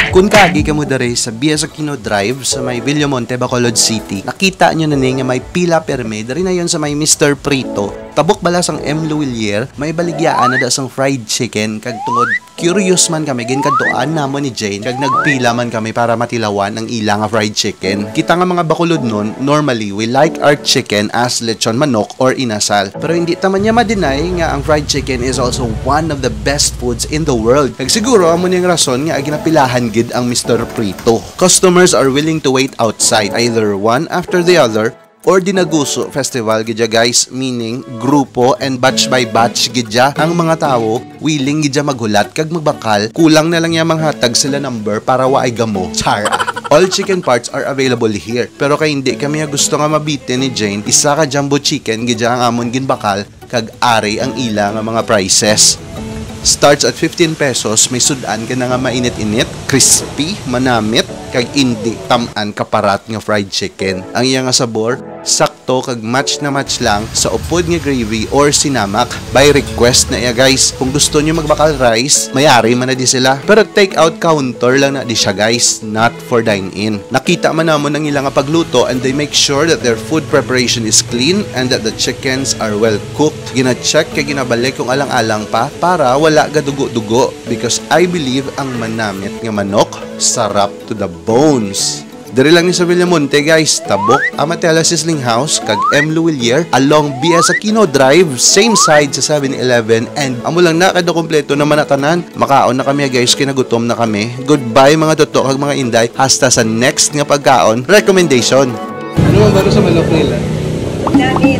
Kung kaagi ka mo dere sa Bias Aquino Drive sa may Villamonte, Bacolod City, nakita nyo na nga may pila perme, dari na yon sa may Mr. Prito. Tabok bala sang M. Luwilier, may baligyaan na da sang fried chicken, kag tungod curious man kami, ginkaduan namon ni Jane, kag nagpila man kami para matilawan ang ilang fried chicken. Kita nga mga Bacolod nun, normally, we like our chicken as lechon manok or inasal. Pero hindi taman niya ma-deny nga ang fried chicken is also one of the best foods in the world. Kag siguro, amo niyang rason nga ginapilahan gid ang Mr. Prito. Customers are willing to wait outside, either one after the other, or dinaguso festival gidya guys, meaning grupo and batch by batch gidya ang mga tao willing gidya maghulat kag magbakal, kulang na lang yung manghatag sila number para waay gamo. Chara. All chicken parts are available here, pero kay hindi kami gusto nga mabitin ni Jane, isa ka jumbo chicken gidya ang amon ginbakal kag ari ang ila nga mga prices. Starts at 15 pesos, may sudan ka na nga mainit-init, crispy, manamit, kag hindi taman kaparat nga fried chicken. Ang iya nga sabor, sakto kag match na match lang sa upod nga gravy or sinamak. By request na iya guys. Kung gusto nyo magbakal rice, mayari man na di sila. Pero take out counter lang na di siya guys, not for dine-in. Nakita man namon ang ilang nga pagluto and they make sure that their food preparation is clean and that the chickens are well cooked. Gina-check kag ginabalik kung alang-alang pa para wala gadugo-dugo, because I believe ang manamit nga manok sarap to the bones. Dari lang ni sa Villamonte guys, tabok Amatella Sizzling House kag M. Luwilier along Bias Aquino Drive, same side sa 7-Eleven, and amo lang na kada kompleto na manatanan. Makaon na kami guys, kinagutom na kami. Goodbye mga toto kag mga inday, hasta sa next nga pagkaon recommendation. Ano man baro sa manok nila? Dami